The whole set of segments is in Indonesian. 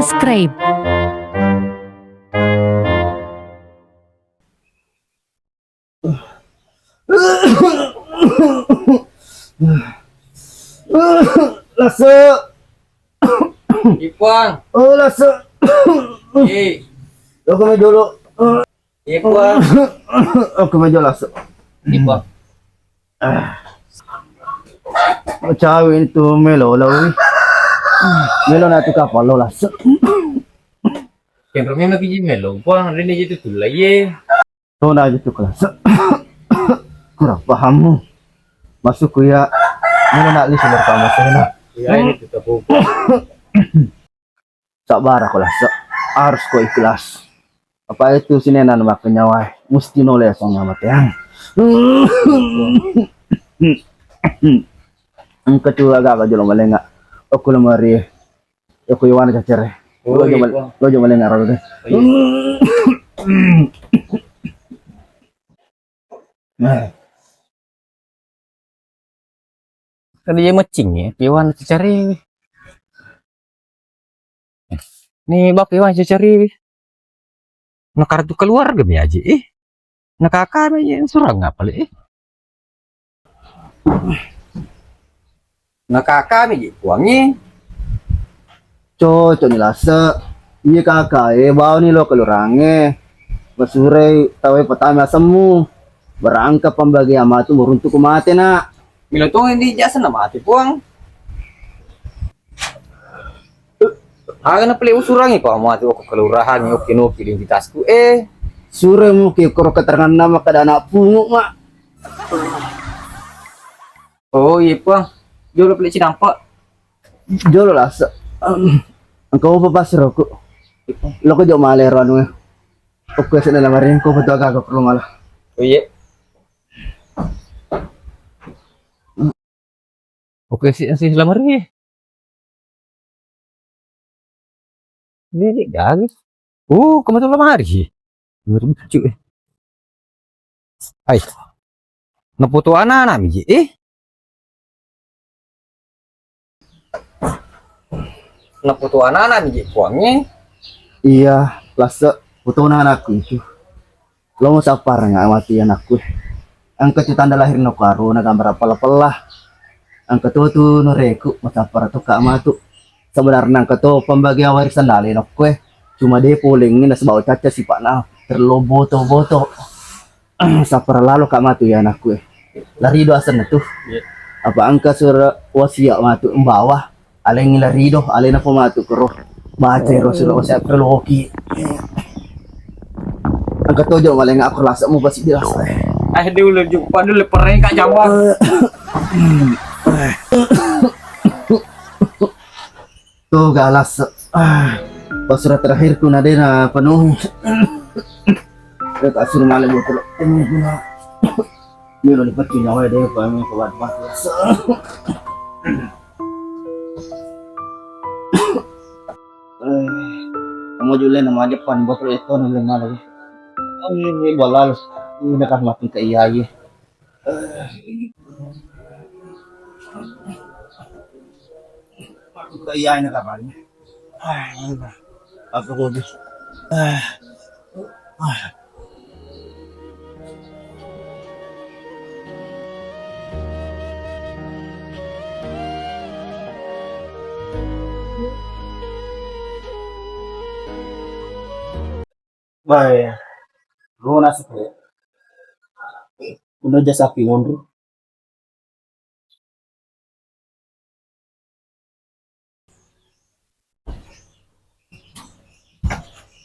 mag-subscribe. Lasa. Ipang. Oh, lasa. Aku medyo dulu. Ipang. Aku medyo lasa. Ipang. Macawin itu melo lawi. Melo na tu kapal lo lasa. Yang rumah lagi melo, Pang. Rini itu tuh lah ye. Tuh na itu kelas. Kurang pahamu. Masuk ya. Melo na li sudah kamu sana. Ya ini tuh tahu. Sabar aku lasa. Harus ko ikhlas. Apa itu sinenan makanya wah. Mesti noleh song amat yang. Ang ketua agak jolo malenga. Aku lemari. Aku iwan cacere. Lo jo malenga ro deh. Kan dia macing ya, Iwan cari. Nih bak Iwan cari. Nakar tuh keluarga mi aja nakakana yang surang apa le nakakana gitu uangnya Cocok nih lasa. Iya kakak, bau nih lo kelurange. Basure tawe pertama semu. Berangkat pembagi ama tu muruntuk mate nak. milo tuh ini jasa nama hati puang na pala usurangi ko amo ati ko kelurahan yung kinuki di tasku Sure mu ke koro keterangan nama kada anak pungu mak. oh iya puang jolo pala sinampak Jolo lasa. Engkau papas roku. Lo ko jo malero anu. Oke sana lamarin ko betul agak perlu malah. oh iya oke sih lamar nih ini gagal kamu tuh lamar sih lucu ay naputo anak mi naputo anak mi kuangnya Iya, lasa foto anakku itu. Lo mau sapar nggak mati anakku? Angkat itu tanda lahir no karo na gambar apalah. Angkat tuh noreku mau sapar tuh kak matu. Sebenarnya angkat tuh pembagian warisan dali no kue. Cuma dia polingin na sebawa caca si pak nah terlalu boto. Sapar lalu kak matu ya anakku. Lari do asan tuh. Apa angka surah wasiat matu bawah. Aleng lari do, aleng na pematu kero. Baca Rasulullah wasiat terloki. Angkat tuh jauh malah aku rasa mau pasti dia rasa. dulu jumpa dulu pernah kak jawab Tuh galas. Pas surat terakhirku nadena penuh. Tak suruh malam betul. Ini guna. Ini udah dipakai nyawa deh, kami kuat banget. Kamu juga nama depan botol itu nih malam. Oh ini bolal. Ini kan makin ke iya ya. Ke iya ini kabarnya. Aku kudus. Baik. Lu nasi kue. Udah jasa sapi ngonru.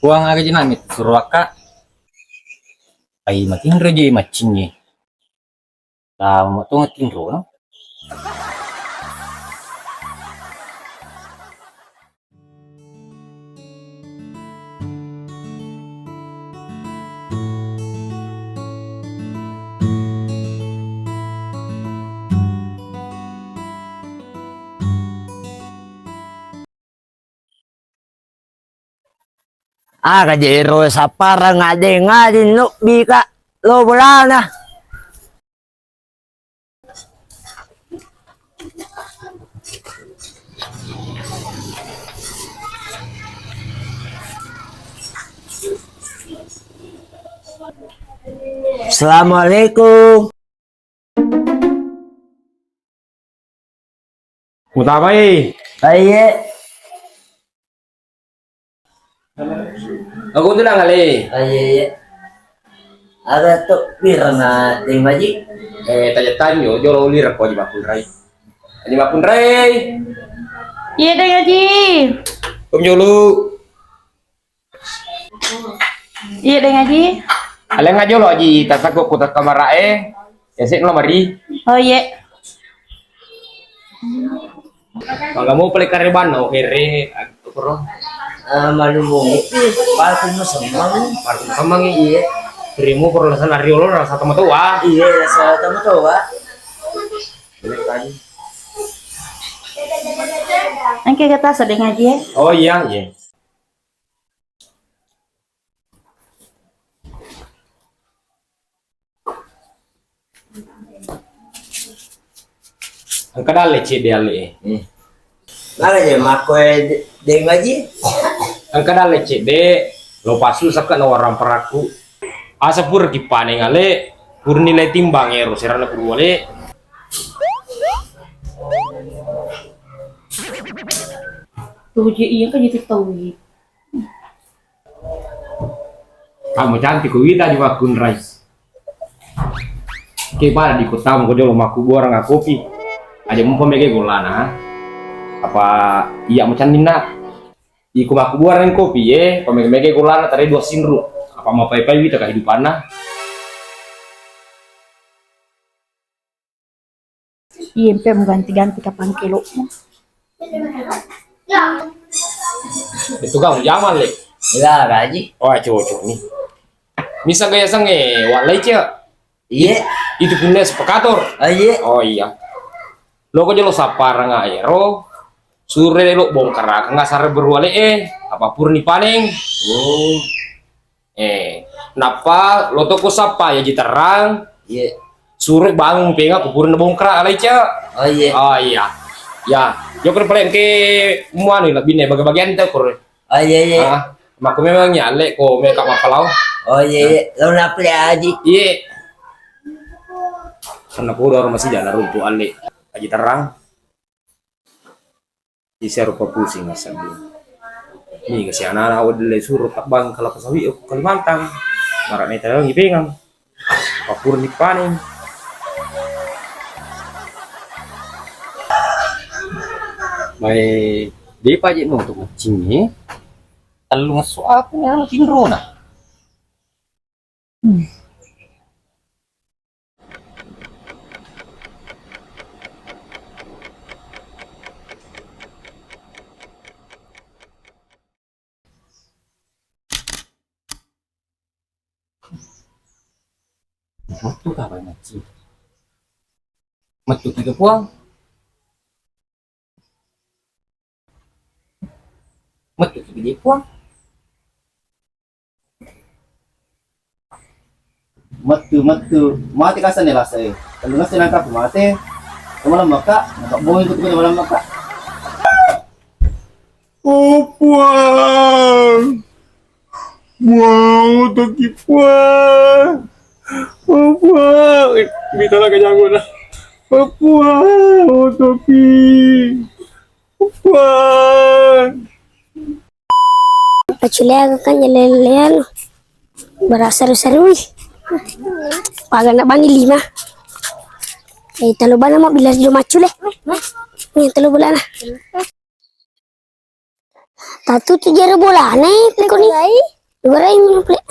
uang aga jinamit suruh kak ay mating reje macingnya tahu tuh ngating ro Kajero sa parang ngade no bika lo bulana. Assalamualaikum. Utama Baik. aku tuh lang ali. Baik. Ada tuh pirna ting maji. Tajatan yo jolo ulir ko di Mapun Rai. Di Mapun Rai. Iya deh Haji. Jolo. Iya deh Haji. Ale nga jolo aji tasak ko kutat kamara ya sik no mari. Oh iya. Kalau mau pelek kareban no here ko Malumong itu parang mo semang. parang samang iya. Dirimu perlu senario lo rasa teman tua. Iya, sa tama to wa. Angke kata sedeng Haji ya. Oh iya iya. Ang kadali cede ali. Nala je makoy ding maji. Ang kadali cede lo pasu saka no orang peraku. Asa pur kipane ngale pur nilai timbang ero serana pur wale. Tuh Haji iya kan gitu tahu. Kamu cantik kuita di Makun Rice. Kepada di kota mo jolo maku borang kopi. Aja mo pamege golana. Apa iya macam nina? Iku maku borang kopi pamege golana tare dua sinru. Apa mau pai-pai wita kehidupan na? Iya empe mau ganti-ganti kapan kilo. Itu kamu zaman le. Enggak gaji. Oh cocok nih. Misa gaya sange walai cia. Iya. Itu punya sepakator. Iya. Oh iya. Lo kok jelo sapar nga ero. Sure lo bongkar nggak sare berwale apapun nih paning. Oh. Napa lo toko sapa ya jiterang. Iya. Sure bangun penga kupur bongkar alai cia. Oh iya. Oh iya. Ya, yo kan paling ke muan lebih nih bagian itu kur. Oh iya iya. Maku memang nyale ko mereka mapalau. Oh iya iya. Lo napli aji. Iya. Karena aku udah masih jalan runtuh ale. Aji terang. Di serupa pusing asabi. Ini kasi anak awal dulu suruh tak bang kalau kesawi aku Kalimantan. Marah nih terang ipengang. Papur di paning. May di pa no to machingi. Talung suap nga tinro na. Matu ka ba machin? Matu tiga puang. Matu tiga puang. Matu mati kasan nila sa kalau nasi nangkap mati malam maka nangkap boy ikut ikut malam maka Puang, puang, toki puang, puang, bisa lah kejangan lah, puang, toki, puang. Paculia kan jalan-jalan berasa seru-seru. Pagak nak bangi 5. Talo ba na mo bilas do macule. Talo bola na. Tatu tu jara bola na play ko ni. Baray mo play.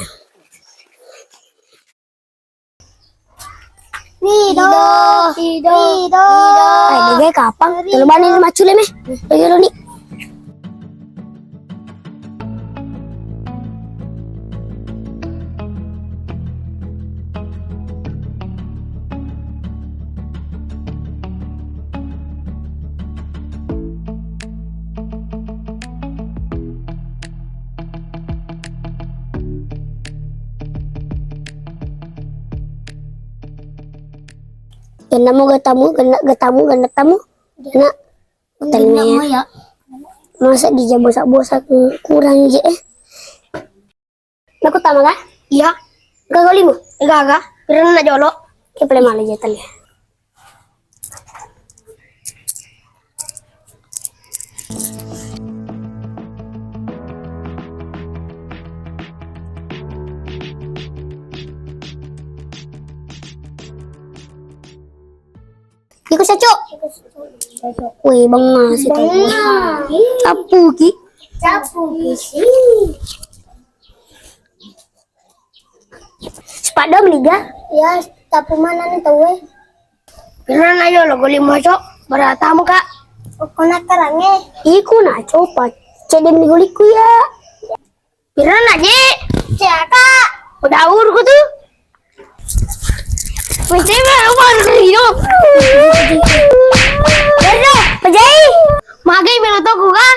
Nido. Ay digay kapang. Talo ba ni macule me? Pagalo ni. Ganda mo ganda tamu. Gana. Hotelnya ya. Masa dia bosak-bosak kurang aja Naku tama ka? Iya. Gagolimu, gaga, pirana na jolo, ke pale mali jetali. Iko sacho. Wih, bang nasi tahu. Sapu ki. Sepada meliga? Ya, tapu mana nih tahu eh? Pirana na jolo goli mo cok. Berata mo kak? Kona karange. Iku na coba. Cedem ni goliku ya. Pirana je? Caka. Udah urku tuh. Mencima umar hidup. Bedo, pejai. Magai melotoku kan?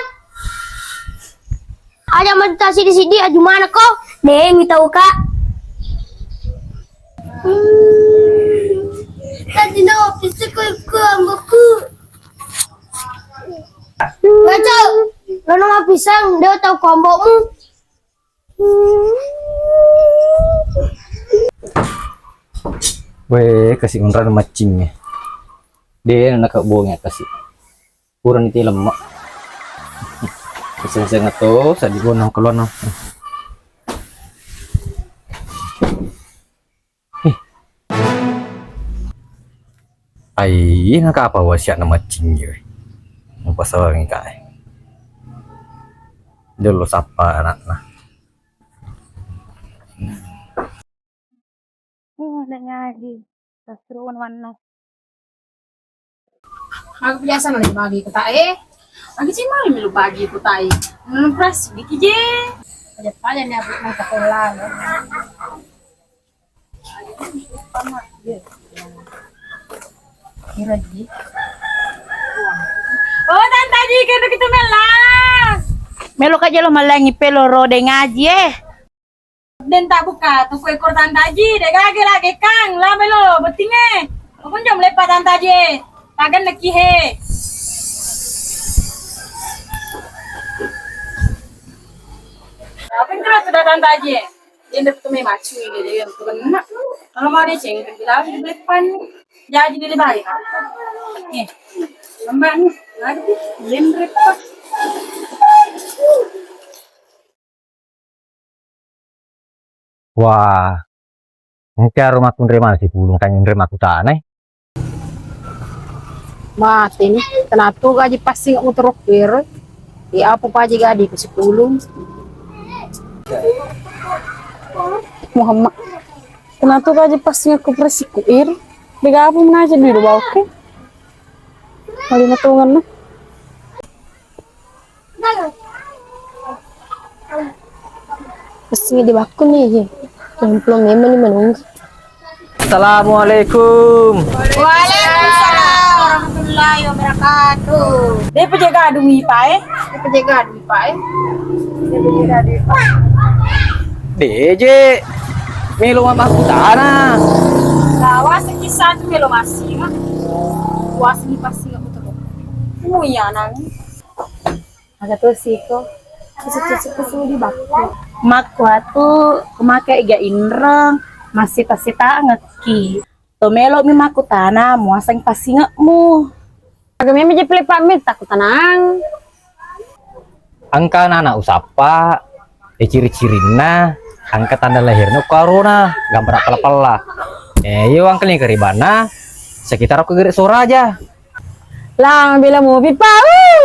Ada meditasi di sini, aju mana kok? Deh, minta kak. Tadi nak bisa ke anggoku. Baca, lo nama pisang, dia tahu kombokmu. Weh, kasih unran macingnya. Dia nak buangnya kasih. Kurang itu lemak. Keseng-seng atau saya digonong keluar no. Ai, nak apa wasiat nama macingnya? Apa salah ni kai? Dulu sapa anak nah. Ngaji. Tasruan warna. Aku biasa nih bagi ke tae. Lagi sih mau milu bagi ke tae. Pras dikit je. Ada pada nih aku mau sekolah. Kira ji. Oh, tante ji kita melang. Melo kaja lo malangi pelo rode ngaji Dan tak buka tuh ekor tantaji deh gage lagi kang lah melo betingnya aku jam lepas tantaji tagan nak kihe apa yang terus sudah tantaji dia dapat tuh macu ini dia yang kena kalau mau dia cengkeh bilang di depan jadi dia baik nih lembar nih lagi lembek Wah, mungkin rumah kun remah si pulung kan yang remah tanah. mati nih kenapa gaji pasti nggak mau terukir ya apa aja gaji ke 10 Muhammad kenapa gaji pasti nggak kepersikuir digabung aja di bawah oke kali matungan nah pasti di baku nih belum memang menunggu. Assalamualaikum. Waalaikumsalam warahmatullahi wabarakatuh. Dia penjaga adu mipai. DJ, melu mama tanah. Lawas kisah tu melo masih mah. Was ni pasti nggak betul. Muya nang. Agak tuh sih kok. Kisah di baku. Makwa tu kumake iga inrang masih pasti tak ngeki. Tomelo mi maku tanah muasang pasti ngekmu. Agak memi je pelepak mit takut tenang. Angka anak usapa, ciri-cirina, angka tanda lahirnya corona, gambar pala-pala. Yo angkelnya keribana, sekitar aku gerik sore aja. Lah bila mau pipa,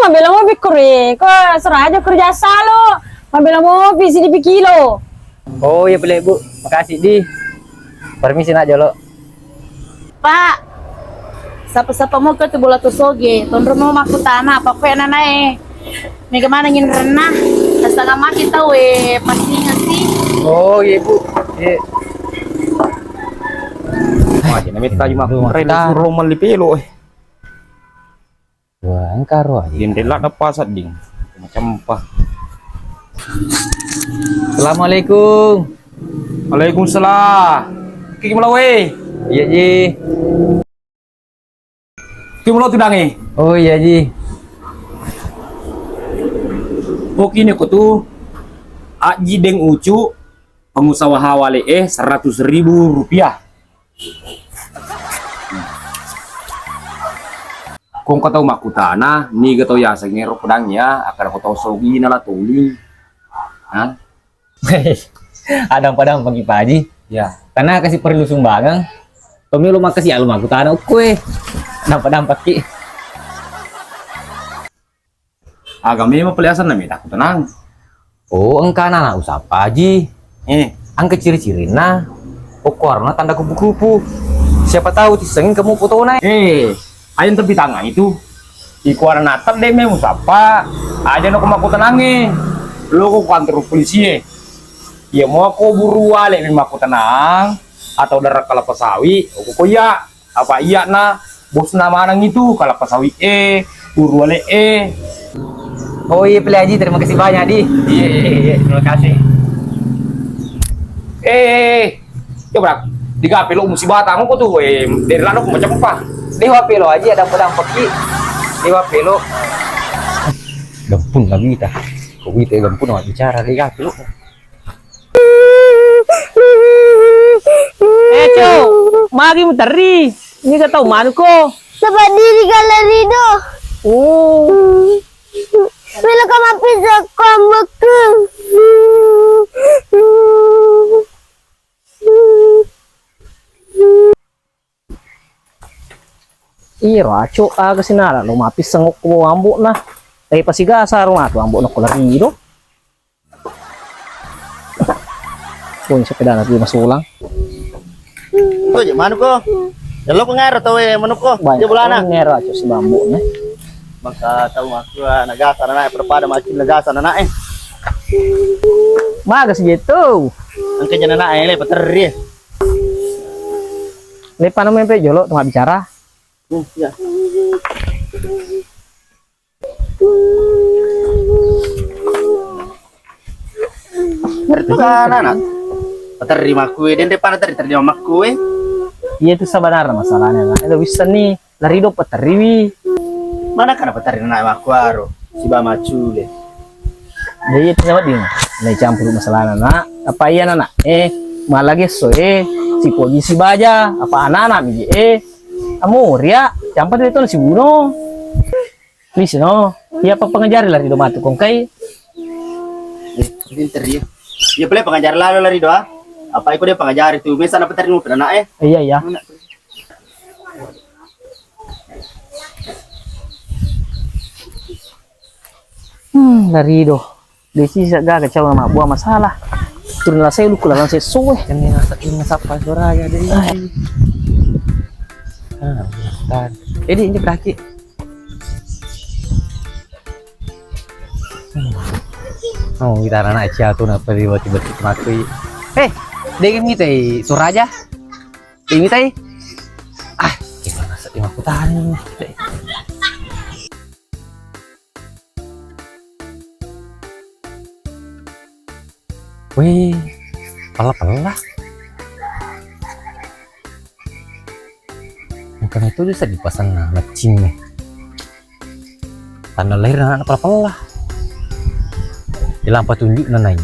bila mau pikir, kok serah aja kerja salo. Bila mau pipi sini kilo. Oh iya boleh bu, makasih di. Permisi nak jolo. Pak, siapa-siapa mau ke bola tu soge, tondro mau maku tanah apa kue nanae. Mega mana ngin renah, setengah mati tahu pasti ngasih. Oh iya bu, iya. Wah, ini mesti kayu maku reda romal di pelo. Wah, angkar wah. Jendela apa sading? Macam apa? Assalamualaikum. Waalaikumsalam. Kiki melawe. Iya ji. Kiki melawe tu dangi. Oh iya ji. Oh kini aku tuh Aji deng ucu pengusaha wale 100.000 rupiah. Kung kau tahu makutana, ni kau tahu ya sengero pedangnya, akan kau tahu sogi nala tuli. Hah? Adang-padang pagi Pak Haji. Ya. Karena kasih perlu sumbangan. Tomi lu makasih ya lu aku tanah kue. Dampak-dampak ki. Agame mo peliasan na aku tenang. Oh, engkau anak usaha Pak Haji. Angka ciri-cirina. Pokoknya tanda kupu-kupu. Siapa tahu tisengin kamu foto naik. Ayun tepi tangan itu. Ikuara natal deh memu sapa. Aja no kumaku tenangi. Lo kok kantor polisi ya mau aku buru wale memang aku tenang atau darah kalapa sawi aku ya apa iya na bos nama nang itu kalapa sawi buru wale Oh iya Pak Haji, terima kasih banyak di. iya terima kasih coba tiga pelo musibah tamu kok tuh dari lalu aku macam apa Dewa pelo aja ada pedang peki. Dewa pelo. Gampun lagi kita. Kau itu gampun mau bicara dewa pelo. Eco, mari muteri. Ini kata umanu ko. Sebab diri galerido. Oh. Bila kau mampir sekolah Iya, raco aga sinara lo mapis sengok ko ambo na. Pasiga sa rumah tu ambo na ko larido. Kung sepeda na di masulang. Tuh, mana ko? Lo ko ngero to mano ko. Di bulana. Ngero raco si bambu na. Maka tahu aku nagasa na perpada macam nagasa na Magas gitu. Ang kanya na le pateri. Lepa naman pe jolo tengah bicara. Ya. Itu kan anak. Terima kue dan depan terima kue. Iya itu sebenarnya masalahnya kan. Itu bisa nih lari do peteriwi. Mana kan terima nak makuaro si ba macule. Jadi itu sama dia. Lai campur masalahnya nak. Apa iya nak? Malah geso si polisi baja apa anak-anak biji amor ya campur itu si buno. Please no. Iya apa pengajar lari do matu kong kai. Pinter ya. Ya boleh pengajar lalu lari doa. Apa ikut dia pengajar itu? Biasa dapat terima pernah Iya ya. Lari do. Desi gak kacau nama buah masalah. Turunlah saya lu kulang sesuai. Ini ngasapa suaranya dari. Bentar. Ini beraki. Oh, kita anak aja tuh napa tiba-tiba mati. Dia mintai Suraja. Dia mintai. Gimana sih aku tahan. Wih, pala-pala. Mungkin itu bisa dipasang matching nih. Tanda lahir anak pala-pala. Ilang patunjuk na nain.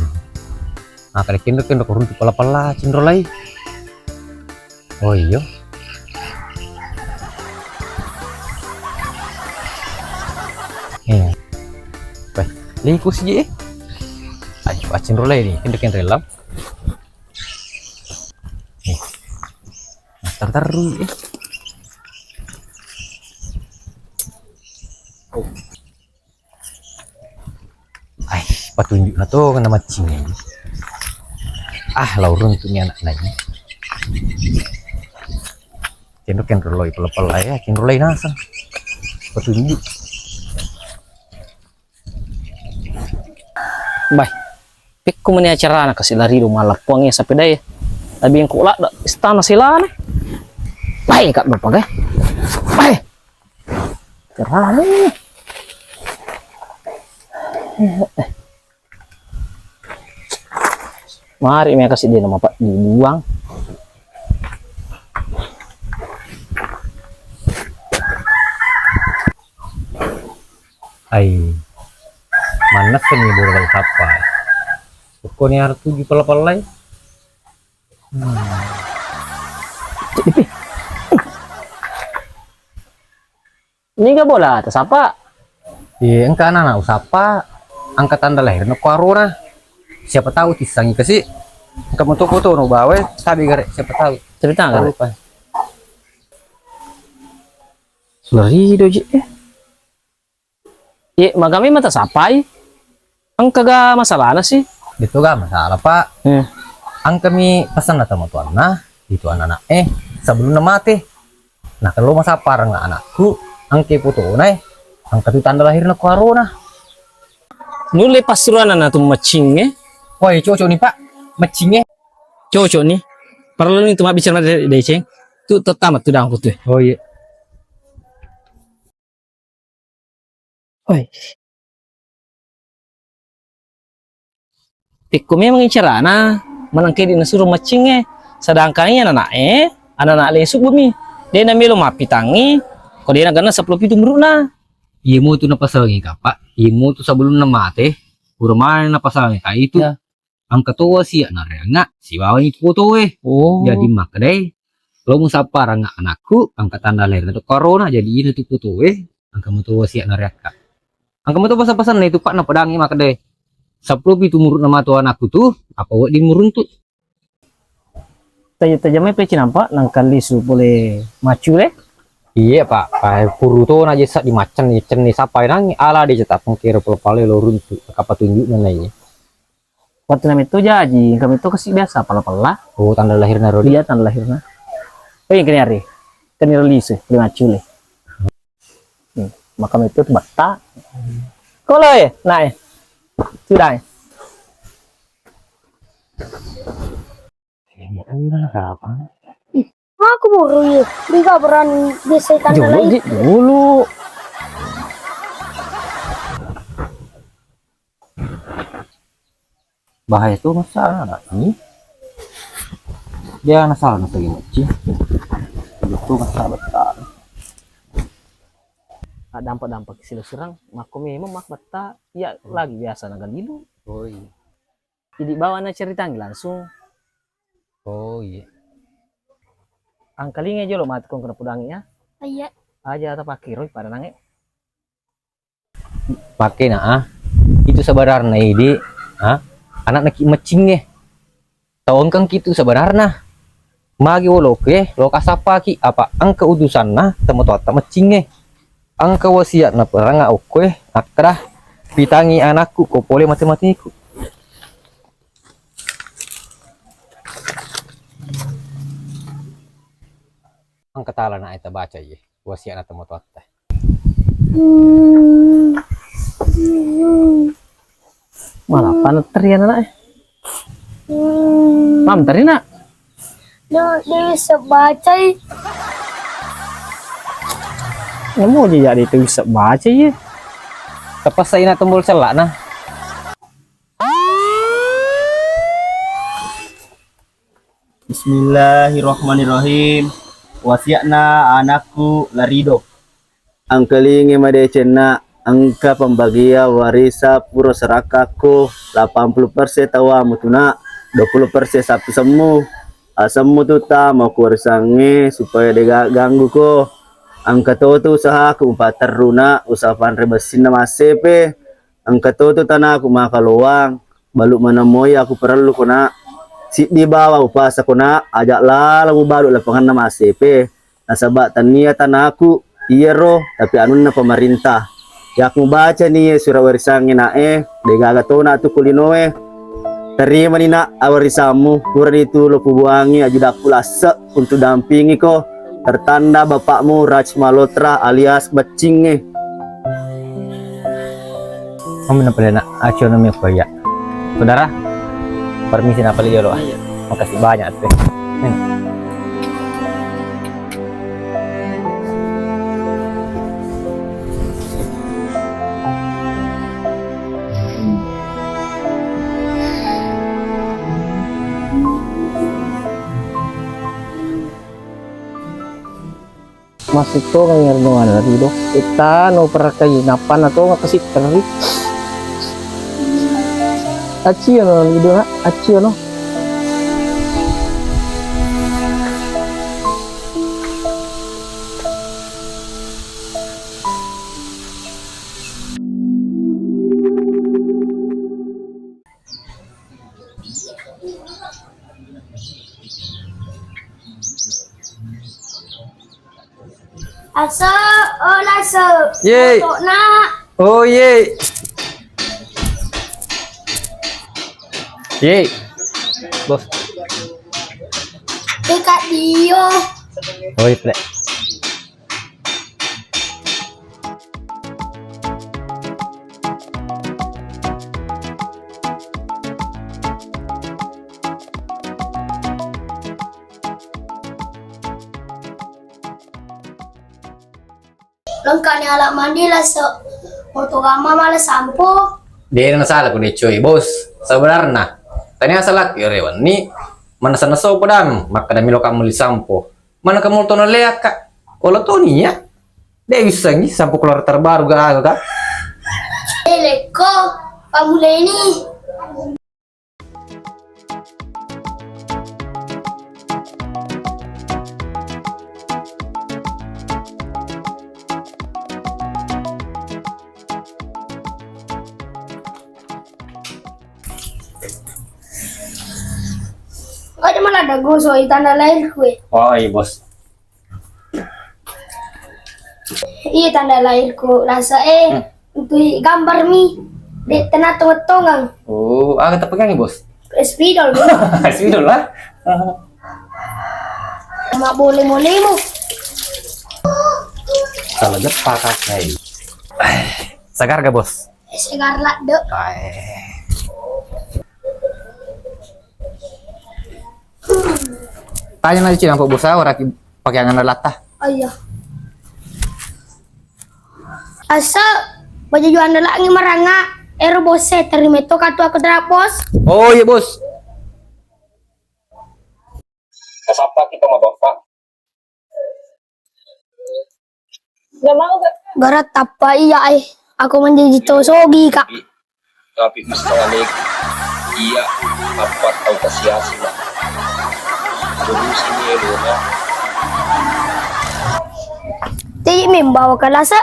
Kada kendo kurun tu pala-pala cindro lai. Oh iya. Baik, liku sih. Ayo, cindro lai ni, kendo relam. Taru patunjuk na to kan nama cing. Laurun tu ni anak lain. Cendok kan roloi pelai ya, cendok lain nasa. Patunjuk. Baik. Pik ko man acara na kasi lari do malapwang ya sa pedaya. Labi yang kula da istana sila na. Baik kat berpagay. Baik. Kerana. Mari may kasi din naman pa dibuang. Manas kan ni borgal tapa. Pokoknya harus tujuh pala-palai. Ini gak bola atas apa? Iya, engka anak usapa angkat tanda lahir no corona. Siapa tahu tisangi kasih. Engka mau toko tuh no bawe, tapi gare siapa tahu. Cerita nggak? Lupa. Lari doji. Iya, magami mata sapai. Ang kaga masalah na sih. Itu gak masalah pak. Ang kami pesan datang tuan nah itu anak-anak sebelum na mati. Nah kalau masa parang nga anakku ang keputo na ang katu tanda lahir na corona. Nule pasuruan na tuh macing Woi cocok nih pak, macingnya. Cocok nih. Perlu nih tuh bicara dari deceng. Tuh tamat tuh dang tuh. Oh iya. Oi. Tikku memang incerana menangke di nasuruh macingnya. Sedangkan ini anak lesuk bumi. Dia namelo mapi tangi. Kau dia nak 10 pitu meruna. Imu tuh napasangi kapak. Imu tuh sebelum na mati. Urman napasangi ka itu. Ya. Ang ketua si anak nga si bawa itu foto Oh. jadi makadai lo mau sapa nga anakku angkat tanda lahir itu corona jadi ini tuh foto ang kamu tua si anak reka ang kamu tuh pesan-pesan itu pak na pedangi makadai 10 itu murut nama tua anakku tuh apa wak di murun tuh Tajamnya peci nampak nangkal lisu boleh macu le. iya pak puru tuh aja sak di macan nih sampai nang ala dia cetak mengkira pale lo runtuh apa tunjuk nanya Waktu nama itu jadi kami itu kasih biasa pala-pala. oh tanda lahir narodi Dia tanda lahirnya. Oh yang kini hari. Kini lisu boleh macu le. Maka itu bata. Kalau ya, naik. Sudah. Aku baru ya. Dia berani bisa tanda Dulu, lahir. dulu. bahaya tuh masalah ini dia masalah nasa gini itu masalah betul Dampak-dampak sila serang. Mako memang mak bata. Ya lagi biasa nagal dulu. oh iya Jadi bawa na cerita langsung. oh iya Angkalingnya aja lo mati kong kena pudangnya. Iya. Aja atau pakai roy pada nange. pakai nah itu sebenarnya ide anak nak macingnya tahun kan gitu sebenarnya magi wolo ke lo kasapa ki apa angka utusan nah temu tuh macingnya angka wasiat na perang oke akrah pitangi anakku kok boleh mati-matiku angka tala na kita baca ya wasiat na temu tuh Malah panas terian anak. Mam teri nak. Dia bisa baca. Kamu aja jadi itu bisa baca ya. tepas saya nak tombol celak nah Bismillahirrahmanirrahim. Wasiatna anakku larido. Angkelingi madecena angka pembagia warisa puro serakaku 80% tawa mutuna 20% sapi semu. Asemu tu ta mau kurisangi supaya dia ganggu ko. Angka tu usaha aku empat teruna usaha panre besin nama CP. Angka tu tanah aku makaluang baluk mana moy aku perlu kona. Si di bawah upasa kona ajak lalu baru lapangan nama CP. Nasabak tania tanah aku iya roh tapi anu na pemerintah. Ya aku baca nih surah warisangi nae dega gatona tu kulinoe. Terima nih nak awarisamu kurang itu lo buangi ajuda kulase untuk dampingi ko tertanda bapakmu Raj Malotra alias Bacinge. kamu nak nak acuan namanya apa ya saudara permisi apa lihat lo makasih banyak tuh Masih to ng nga na dito. Ita no para kay napan na to nga kasi tari. Achi ano dito na? Achi ano? Asa, oh lasa. Yeay. Tok nak. Oh ye. Ye. Bos. Dekat dia. Oh iya. Lengkap ni alat mandi lasa. Motor ramah malah sampo. Dia yang salah kuning cuy bos. Sebenarnya tadi salah kira ni mana sana so padam maka dami lo kamu li sampo. Mana kamu tono leak kak. Kalau tuh nih ya. Dia bisa nih sampo keluar terbaru gak kak. Leko, pamula ini. Ada malah ada gosok tanda lahir kue. Oh iya bos. Iya tanda lahirku rasa untuk gambar mi di tengah tongang Oh, kita pegang nih bos. spidol mi. Sudah lah. Mak boleh mo. Kalau jepak kakak. Segar gak bos? Segar lah dek. Tanya nanti cina bos orang pakai angan latah. Oh iya. Asa baju jualan lagi maranga bose terima itu kartu aku terapos. Oh iya bos. Kasapa kita sama bapak. Garat apa iya aku menjadi tosogi kak. Tapi misalnya iya apa tahu kasiasi lah. Dulu sini ya. Jadi membawa ke lasa.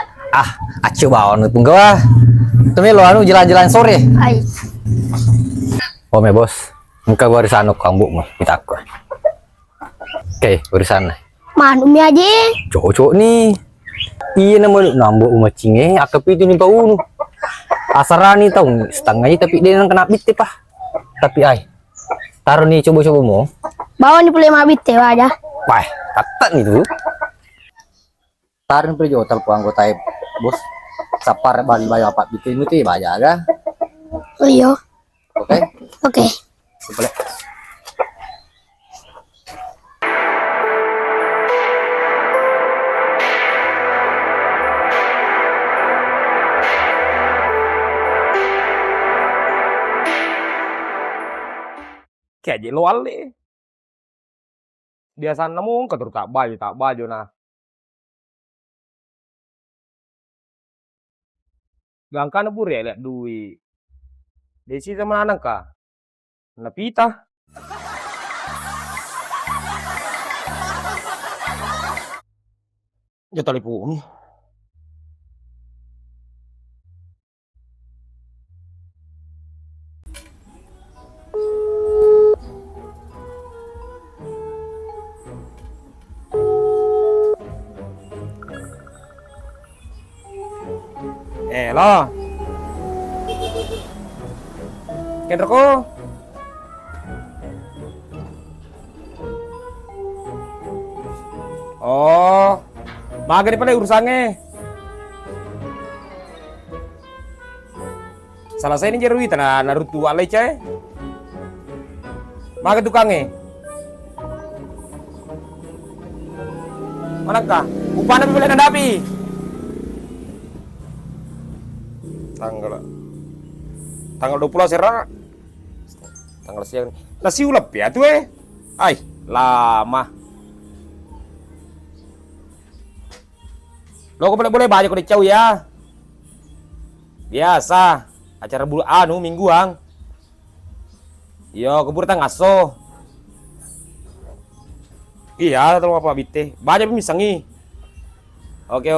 Acu bawa nih punggawa. Tumi lo anu jalan-jalan sore. Ai. Oh me bos. Engkau warisan aku kambu mah kita aku. Oke, warisan. Manu mi aja. Cocok nih. Iya nama nambah umacing akap itu nih bau nu. Asarani tahu setengah tapi dia kena bit pak. Tapi taruh nih coba-coba mau. Bawa nih pulih mabit ya aja. Wah, kata nih tuh. Taruh pergi hotel puang anggota bos. Sapar bali bayo apa bikin itu baja ga. Oh iya. Oke. Oke. Boleh. Kayak je luar le. Dia sana mung ketur tak baju nah. Gangkan pur ya lihat duit. Desi sama anak kah? Napita. Ya telepon. Lo. Kenderko. Oh, mager pada urusannya. Salah saya ini jerui tanah narutu alai cai. Mager tukangnya. Manakah? Upana pembelian dapi. Tanggal 20 serah. Tanggal siang. Nasi ulap ya tuh lama. Lo boleh baju kau dicau ya. Biasa. Acara mingguan. Yo kebur ngaso. Iya, tolong apa bite. Banyak misangi. Oke.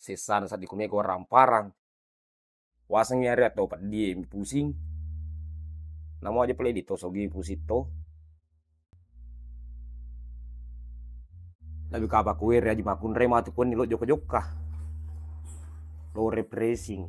Sesan saat dikumnya gua ramparang. Wasang nyari atau pak dia pusing. Namu aja play di tosogi pusito. Labi kaba kuwer aji makun re matu pun nilo joka-joka. Lo repressing.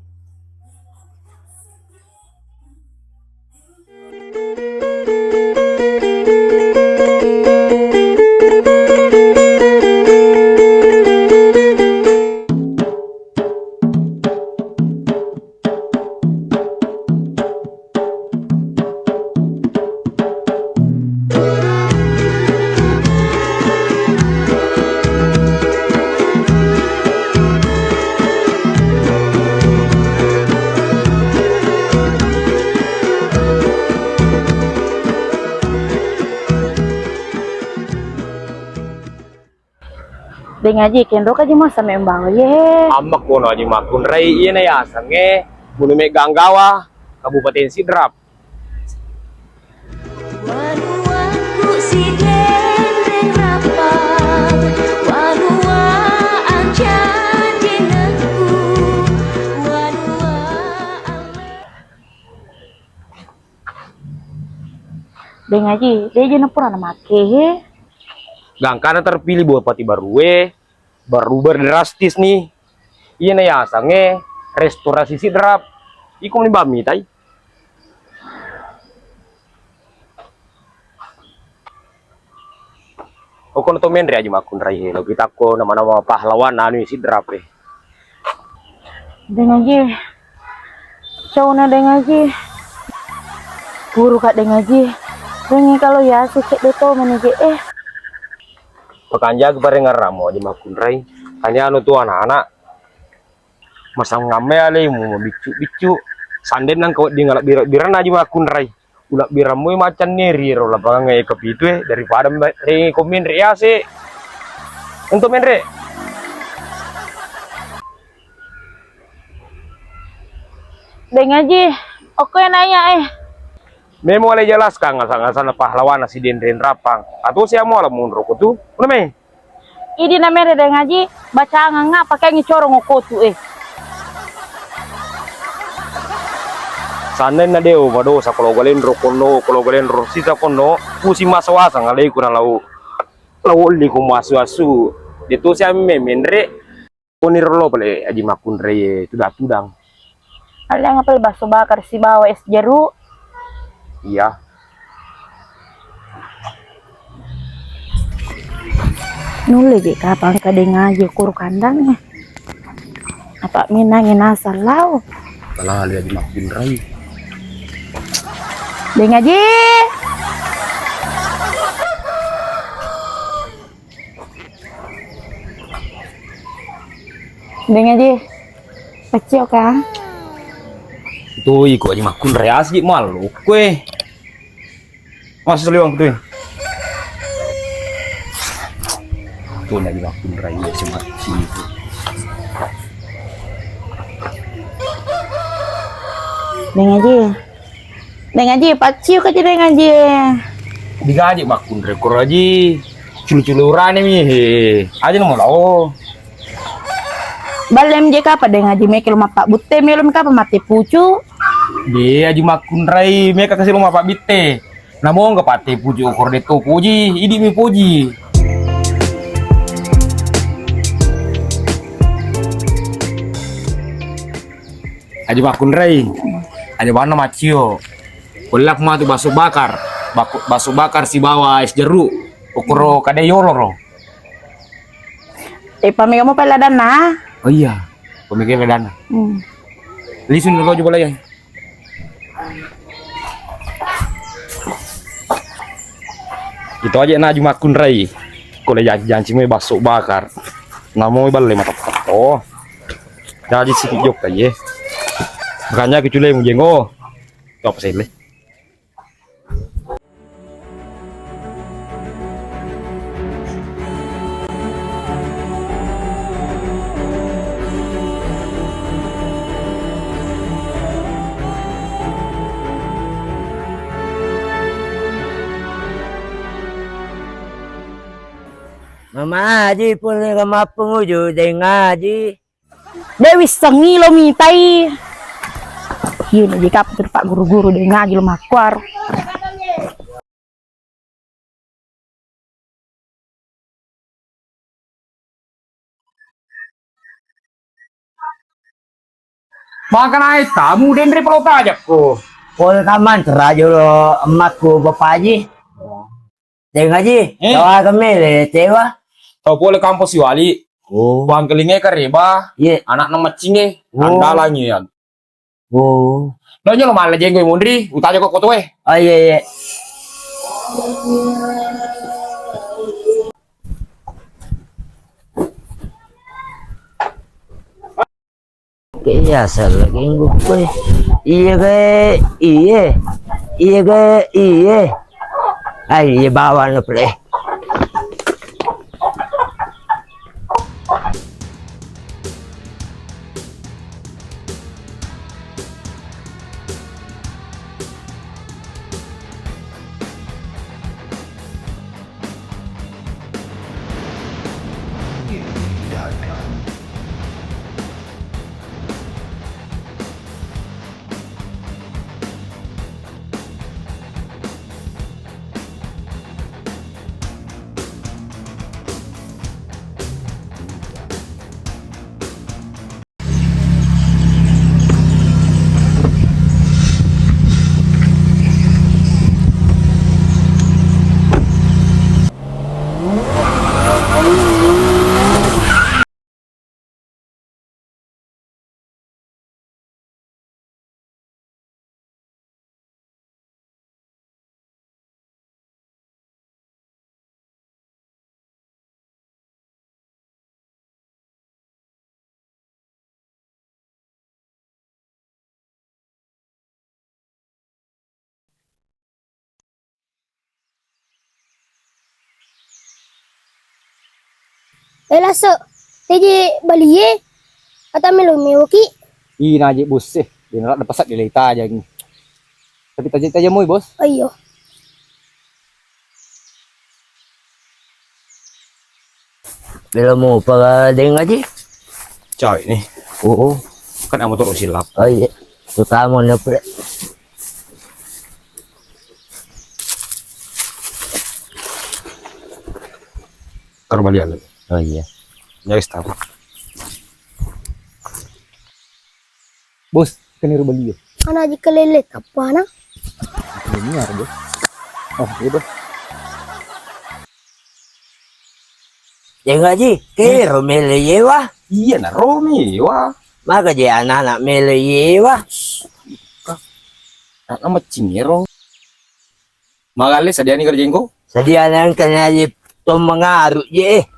Deng aja kendo kaji mau sama embang ye. Amak kono aji makun re iya na ya sange munu me Ganggawa Kabupaten Sidrap. Deng aja, dia jangan pernah make he. Gang karena terpilih bupati baru baru berdrastis nih. Iya na ya sange restorasi Sidrap. Iku ni bami tai. O kono to menre aji makun rai lo kita ko nama-nama pahlawan anu Sidrap eh. Deng aja, cowoknya deng aja. Guru kak deng aja. Deng kalau ya sucek beto menege Pekanja kepare ngaramo aji makun rai. Hanya anu tuh anak-anak masang ngame ale mau bicu-bicu sanden nang kau di ngalak biran aji makun rai. Ulak biramu macan neri ro lapangan ngai kepitu daripada re komen re ya se. Untuk menre. Deng aja, oke nanya Memo ale jelaskan ngasang-ngasang pahlawan si Den Rapang. Atau siapa mau lamun rokok tuh? Mana me? Ini namanya deng aja, baca nganga pakai ngicorong ngokotu Sanden na deo mado sa kalau galen rokono, kalau galen rosita kono, pusi masawasa ngalai kuna lau li ko masu-asu. Dito siya menre konirlo pale aji makun re tudang. Ada yang apa bakso bakar si bawa es jeruk. Iya. Nule je kapan kadeng aja kur kandangnya. Apa minangin asal lau. Kalah ali aji makun rai. Deng aja. Deng aja. Kecil kan? Tuh iku aji makun rai asli malu kue. Mas liwang tuh. Tuh aji makun rai cuma situ. Deng aja. Deng aja, paciu ke deng aja. Digaji makun rekor aji. Culu-culuran mi. Aja mau lau. Balem je kapa deng aja mekel mapak butte melum kapa mati pucu. Dia aji makun rai mereka kasih rumah Pak Bitte. Namo enggak pate puji ukur deto puji, idi mi puji. Aji makun rai. Aji mana macio. Kolak mah tu bakso bakar si bawa es jeruk. Ukuro kade yoloro. Pamega mo pala dana. Oh iya, pemikir ke dana. Lisun lo juga ya. Itu aja na Jumat kunrai. Kalau janji me bakso bakar. Namo balik mata. Oh. Jadi sikit jok aja. Makanya kecuali mau jenggo. Itu apa sih le? Mama Haji pun kama penguju dengan Haji. Dewi sengi lo mitai. Yun, jika pak guru-guru dengan ngaji lo makwar. Makan air tamu dendre kalau tajak ko. Pol kaman terajo lo emakku bapak Haji. Deng Haji, tawa kami le tewa. Tau boleh kampus si wali. Oh, Bang kelingnya kareba. iya. Anak nama cinge. Oh. Andalanya ya. Oh, Lo nyelo malah jenggo mundri. Utanya kok kotoe. oh iya iya. Kaya salah kenggo ko. Iya ke iya. Iya ke iya. Ay, iya bawa na pre. Laso, teje baliye. Kata melo mewoki. Ina aja bos sih. Dia nak pasat di leita aja ni. Tapi taja moi bos. Ayo. Bila mo pa Deng Haji. Coy ini. Oo. Kan kamu terus silap. Oh iya. Tutamo na pre. Karbalian. Oh iya. Nyaris tahu. Bos, kan iru beli ya. Ana aja kelelet apa na? Ini ada bos. Oh, iya bos. Deng Haji, kero mele yewa. Iya na Romi. Wah. Maka je anak-anak mele yewa. Anak nama cingero. Magali sadia ni kerjain ko. Sedia nang kena je tom mengaruh je.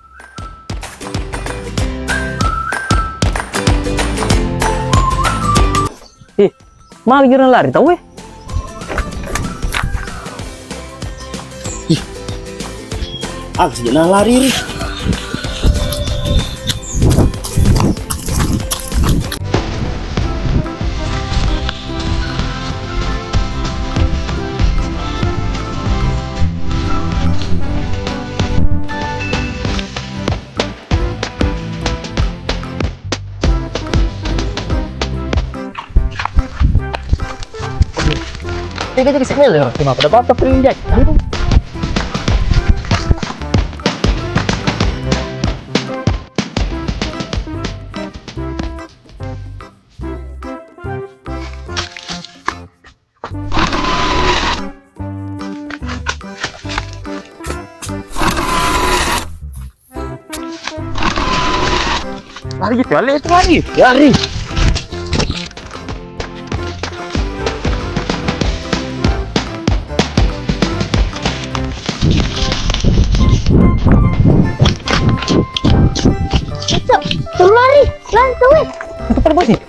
Mal kira lari tahu eh. Aku sejak lari. Tiga tiga sekali loh. Cuma pada apa perinjak. Lari gitu, lari. Suruh lari, langsung weh. Pada bos nih.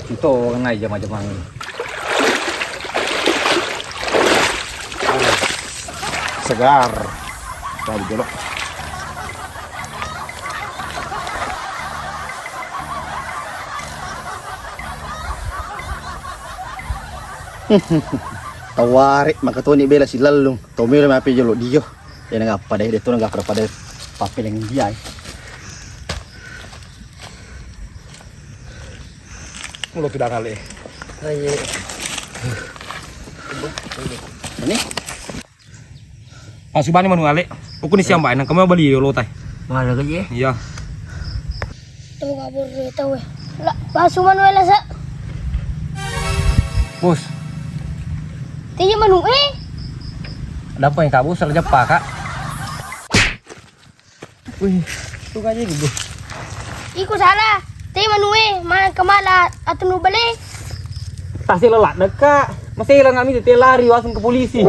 Ito nga jama-jama ini. Segar. Tadi dulu. Tawari makatoni bela si lalung. Tomelo mapi jolo dio. Ya ngapa deh itu nggak pada papel yang dia. Mulo tidak kali. Ayo. Ini Pak Subani manu ale. Aku ni siang baik nang kamu beli lo tay. Mana kerja? Iya. Tuh kabur itu weh. Lah, pasuman wala sa. Bos, Tiyo manu ada apa yang kabur salah japa kak? Wih, itu aja gitu. Iku salah. Tiyo manu mana kemala atau nu balik. Tasih lelat dekat. Masih hilang kami lari langsung ke polisi.